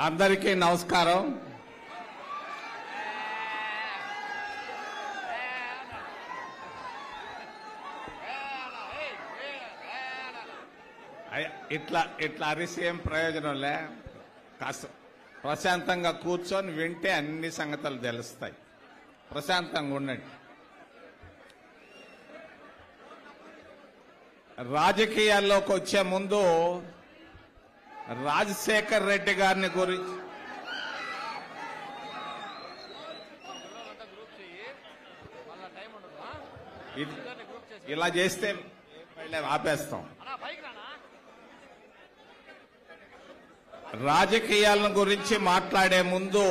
అందరికీ నమస్కారం. ఇట్లా అరిసి ఏం ప్రయోజనంలే. కాస్త ప్రశాంతంగా కూర్చొని వింటే అన్ని సంగతులు తెలుస్తాయి. ప్రశాంతంగా ఉండండి. రాజకీయాల్లోకి వచ్చే ముందు రాజశేఖర్ రెడ్డి గారిని గురించి ఇలా చేస్తే ఆపేస్తాం. రాజకీయాలను గురించి మాట్లాడే ముందు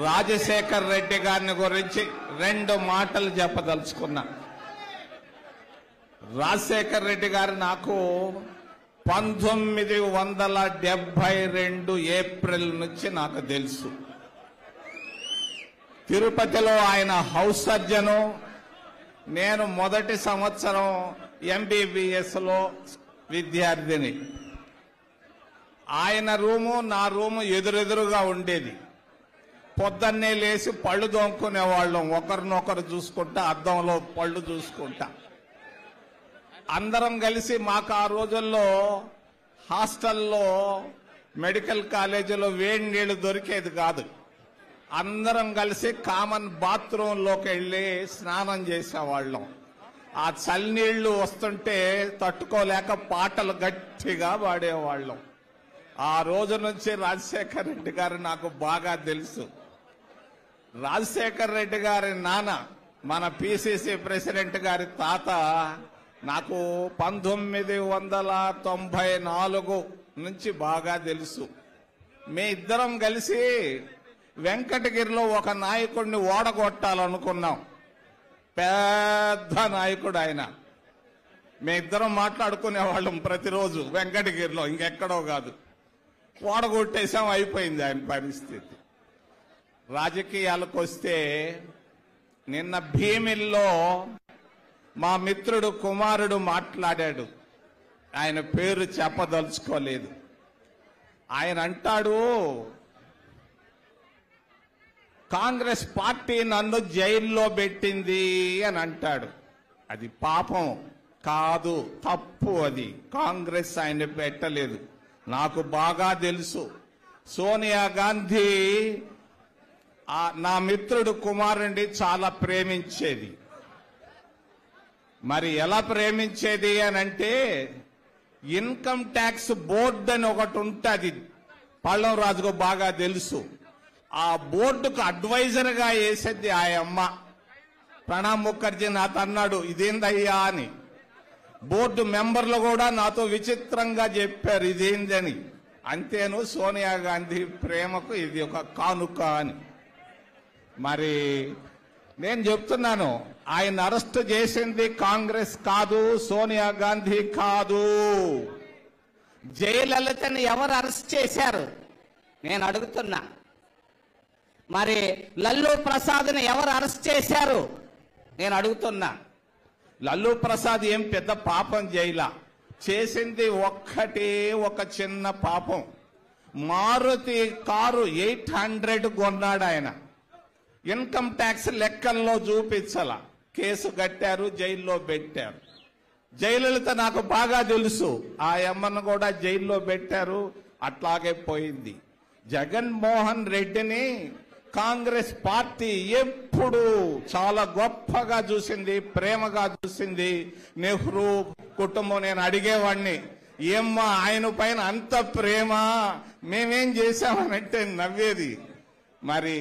రాజశేఖర్ రెడ్డి గారిని గురించి 2 మాటలు చెప్పదలుచుకున్నా. రాజశేఖర్ రెడ్డి గారు నాకు 1972 ఏప్రిల్ నుంచి నాకు తెలుసు. తిరుపతిలో ఆయన హౌస్ సర్జను, నేను మొదటి సంవత్సరం MBBS లో విద్యార్థిని. ఆయన రూము నా రూము ఎదురెదురుగా ఉండేది. పొద్దున్నే లేచి పళ్ళు దోముకునేవాళ్ళం, ఒకరినొకరు చూసుకుంటా, అద్దంలో పళ్ళు చూసుకుంటా. అందరం కలిసి మాకు ఆ రోజుల్లో హాస్టల్లో మెడికల్ కాలేజీలో వేడి నీళ్లు దొరికేది కాదు. అందరం కలిసి కామన్ బాత్రూంలోకి వెళ్ళి స్నానం చేసేవాళ్ళం. ఆ చల్లనీళ్లు వస్తుంటే తట్టుకోలేక పాటలు గట్టిగా పాడేవాళ్ళం. ఆ రోజు నుంచి రాజశేఖర్ రెడ్డి గారు నాకు బాగా తెలుసు. రాజశేఖర్ రెడ్డి గారి నాన్న, మన PCC ప్రెసిడెంట్ గారి తాత నాకు 1994 నుంచి బాగా తెలుసు. మీ ఇద్దరం కలిసి వెంకటగిరిలో ఒక నాయకుడిని ఓడగొట్టాలనుకున్నాం. పెద్ద నాయకుడు ఆయన. మీ ఇద్దరం మాట్లాడుకునేవాళ్ళం ప్రతిరోజు వెంకటగిరిలో, ఇంకెక్కడో కాదు. ఓడగొట్టేశాం, అయిపోయింది ఆయన పరిస్థితి. రాజకీయాలకు వస్తే నిన్న భీమిల్లో మా మిత్రుడు కుమారుడు మాట్లాడాడు. ఆయన పేరు చెప్పదలుచుకోలేదు. ఆయన అంటాడు, కాంగ్రెస్ పార్టీ నన్ను జైల్లో పెట్టింది అని అంటాడు. అది పాపం కాదు, తప్పు. అది కాంగ్రెస్ ఆయన పెట్టలేదు. నాకు బాగా తెలుసు. సోనియా గాంధీ నా మిత్రుడు కుమారుడిని చాలా ప్రేమించేది. మరి ఎలా ప్రేమించేది అని అంటే, ఇన్కమ్ ట్యాక్స్ బోర్డు అని ఒకటి ఉంటుంది, పళ్ళం రాజుకు బాగా తెలుసు. ఆ బోర్డుకు అడ్వైజర్ గా వేసేది ఆ అమ్మ. ప్రణబ్ ముఖర్జీ నాతో అన్నాడు, ఇదేందయ్యా అని. బోర్డు మెంబర్లు కూడా నాతో విచిత్రంగా చెప్పారు ఇదేందని. అంతేను, సోనియా గాంధీ ప్రేమకు ఇది ఒక కానుక అని. మరి నేను చెప్తున్నాను, ఆయన అరెస్ట్ చేసింది కాంగ్రెస్ కాదు, సోనియా గాంధీ కాదు. జయలలితని ఎవరు అరెస్ట్ చేశారు నేను అడుగుతున్నా. మరి లల్లూ ప్రసాద్ని ఎవరు అరెస్ట్ చేశారు నేను అడుగుతున్నా. లల్లూ ప్రసాద్ ఏం పెద్ద పాపం చేయలా. చేసింది ఒక్కటే ఒక చిన్న పాపం. మారుతి కారు 800 కొన్నాడు ఆయన. ఇన్కమ్ ట్యాక్స్ లెక్కల్లో చూపించాల. కేసు కట్టారు, జైల్లో పెట్టారు. జయలలిత నాకు బాగా తెలుసు. ఆ అమ్మను కూడా జైల్లో పెట్టారు. అట్లాగే పోయింది. జగన్మోహన్ రెడ్డిని కాంగ్రెస్ పార్టీ ఎప్పుడు చాలా గొప్పగా చూసింది, ప్రేమగా చూసింది. నెహ్రూ కుటుంబం, నేను అడిగేవాడిని, ఏమ్మా ఆయన పైన అంత ప్రేమ, మేమేం చేశామనంటే నవ్వేది. మరి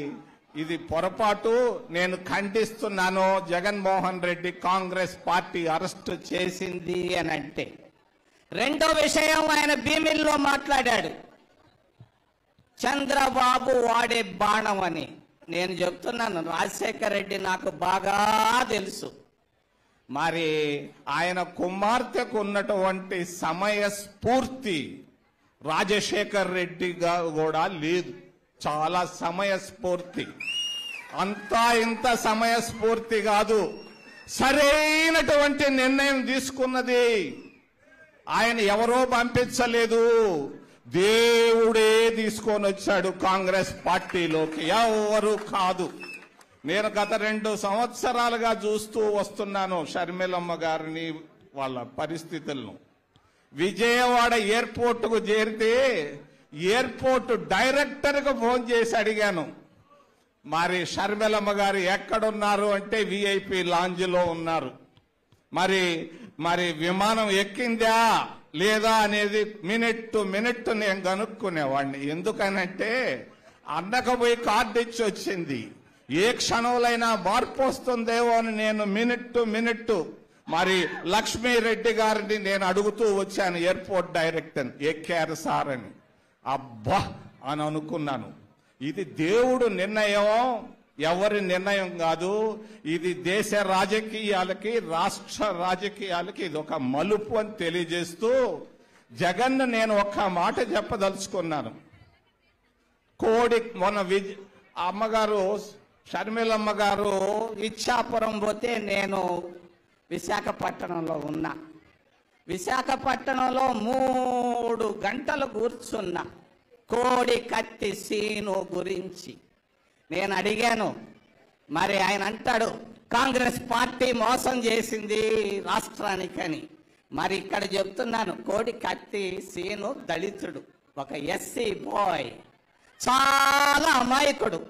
ఇది పొరపాటు, నేను ఖండిస్తున్నాను. జగన్మోహన్ రెడ్డి కాంగ్రెస్ పార్టీ అరెస్ట్ చేసింది అని అంటే. రెండో విషయం, ఆయన భీమిల్లో మాట్లాడాడు, చంద్రబాబు వాడే బాణం అని. నేను చెప్తున్నాను, రాజశేఖర్ రెడ్డి నాకు బాగా తెలుసు. మరి ఆయన కుమార్తెకు ఉన్నటువంటి సమయస్ఫూర్తి రాజశేఖర్ రెడ్డి కూడా లేదు. చాలా సమయస్ఫూర్తి. అంతా ఇంత సమయస్ఫూర్తి కాదు, సరైనటువంటి నిర్ణయం తీసుకున్నది. ఆయన ఎవరో పంపించలేదు, దేవుడే తీసుకొని వచ్చాడు కాంగ్రెస్ పార్టీలోకి, ఎవరు కాదు. నేను గత 2 సంవత్సరాలుగా చూస్తూ వస్తున్నాను షర్మిలమ్మ గారిని, వాళ్ళ పరిస్థితులను. విజయవాడ ఎయిర్పోర్టుకు చేరితే ఎయిర్పోర్ట్ డైరెక్టర్కు ఫోన్ చేసి అడిగాను, మరి షర్మిలమ్మ గారు ఎక్కడున్నారు అంటే విఐపి లాంజ్లో ఉన్నారు. మరి విమానం ఎక్కిందా లేదా అనేది మినిట్ టు మినిట్ నేను కనుక్కునేవాడిని. ఎందుకనంటే అన్నకు పోయి కార్డు ఇచ్చి వచ్చింది, ఏ క్షణంలోనైనా మార్పు వస్తుందేమో అని నేను మినిట్ టు మినిట్ మరి లక్ష్మీరెడ్డి గారిని నేను అడుగుతూ వచ్చాను, ఎయిర్పోర్ట్ డైరెక్టర్ ఎక్కారు సార్ అని. అబ్బా అని అనుకున్నాను. ఇది దేవుడు నిర్ణయం, ఎవరి నిర్ణయం కాదు. ఇది దేశ రాజకీయాలకి, రాష్ట్ర రాజకీయాలకి ఇది ఒక మలుపు అని తెలియజేస్తూ జగన్ నేను ఒక్క మాట చెప్పదలుచుకున్నాను. మొన్న అమ్మగారు షర్మిలమ్మ గారు ఇచ్చాపురం పోతే నేను విశాఖపట్నంలో ఉన్నా. విశాఖపట్నంలో 3 గంటలు కూర్చున్నా కోడి కత్తి సీను గురించి. నేను అడిగాను, మరి ఆయన అంటాడు కాంగ్రెస్ పార్టీ మోసం చేసింది రాష్ట్రానికని. మరి ఇక్కడ చెప్తున్నాను, కోడి కత్తి సీను దళితుడు, ఒక ఎస్సీ బాయ్, చాలా అమాయకుడు.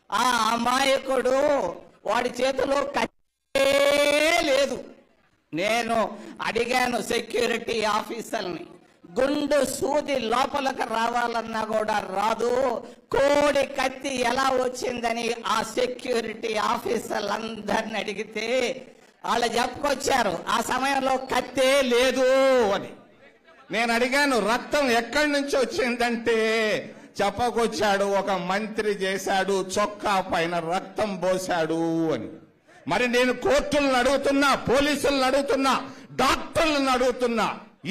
ఆ అమాయకుడు వాడి చేతిలో కత్తే లేదు. నేను అడిగాను సెక్యూరిటీ ఆఫీసర్ని, గుండు సూది లోపలికి రావాలన్నా కూడా రాదు, కోడి కత్తి ఎలా వచ్చిందని ఆ సెక్యూరిటీ ఆఫీసర్లందరిని అడిగితే వాళ్ళు చెప్పుకొచ్చారు ఆ సమయంలో కత్తే లేదు అని. నేను అడిగాను రక్తం ఎక్కడి నుంచి వచ్చిందంటే చెప్పకొచ్చాడు, ఒక మంత్రి చేశాడు, చొక్కా పైన రక్తం పోశాడు అని. మరి నేను కోర్టులను అడుగుతున్నా, పోలీసులను అడుగుతున్నా, డాక్టర్లను అడుగుతున్నా,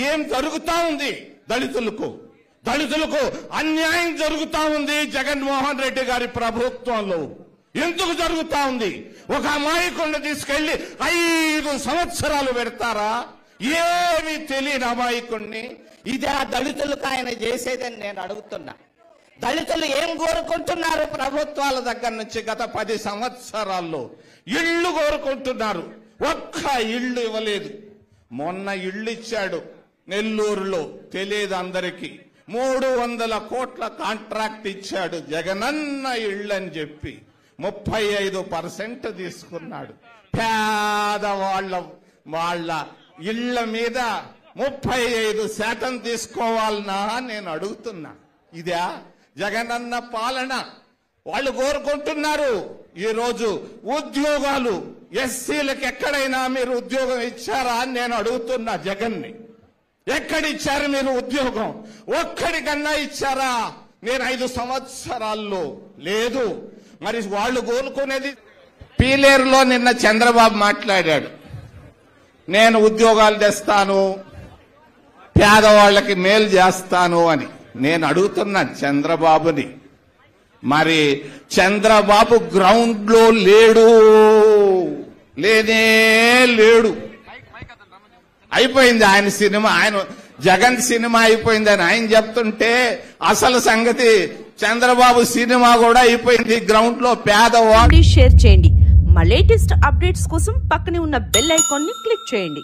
ఏం జరుగుతా ఉంది? దళితులకు అన్యాయం జరుగుతా ఉంది జగన్మోహన్ రెడ్డి గారి ప్రభుత్వంలో. ఎందుకు జరుగుతా ఉంది? ఒక అమాయకుడిని తీసుకెళ్లి 5 సంవత్సరాలు పెడతారా? ఏమీ తెలియని అమాయకుడిని. ఇదే దళితులకు ఆయన చేసేదని నేను అడుగుతున్నా. దళితులు ఏం కోరుకుంటున్నారు? ప్రభుత్వాల దగ్గర నుంచి గత 10 సంవత్సరాల్లో ఇళ్లు కోరుకుంటున్నారు, ఒక్క ఇళ్లు ఇవ్వలేదు. మొన్న ఇళ్లు ఇచ్చాడు నెల్లూరులో, తెలియదు అందరికీ. 300 కోట్ల కాంట్రాక్ట్ ఇచ్చాడు జగనన్న ఇళ్ళు అని చెప్పి 35% తీసుకున్నాడు. వాళ్ళ ఇళ్ల మీద 35% తీసుకోవాలనా నేను అడుగుతున్నా. ఇదా జగనన్న పాలన? వాళ్ళు కోరుకుంటున్నారు. ఈరోజు ఉద్యోగాలు ఎస్సీలకు ఎక్కడైనా మీరు ఉద్యోగం ఇచ్చారా అని నేను అడుగుతున్నా జగన్ని. ఎక్కడిచ్చారు మీరు ఉద్యోగం? ఒక్కడికన్నా ఇచ్చారా? నేను 5 సంవత్సరాల్లో లేదు. మరి వాళ్ళు కోరుకునేది. పీలేరులో నిన్న చంద్రబాబు మాట్లాడాడు, నేను ఉద్యోగాలు తెస్తాను, పేదవాళ్ళకి మేలు చేస్తాను అని. నేను అడుగుతున్నాను చంద్రబాబుని, మరి చంద్రబాబు గ్రౌండ్ లో లేడు. అయిపోయింది ఆయన సినిమా, జగన్ సినిమా అయిపోయిందని ఆయన చెప్తుంటే అసలు సంగతి చంద్రబాబు సినిమా కూడా అయిపోయింది. గ్రౌండ్ లో పేదవాళ్ళు. షేర్ చేయండి. మా లేటెస్ట్ అప్డేట్స్ కోసం పక్కనే ఉన్న బెల్ ఐకాన్ ని క్లిక్ చేయండి.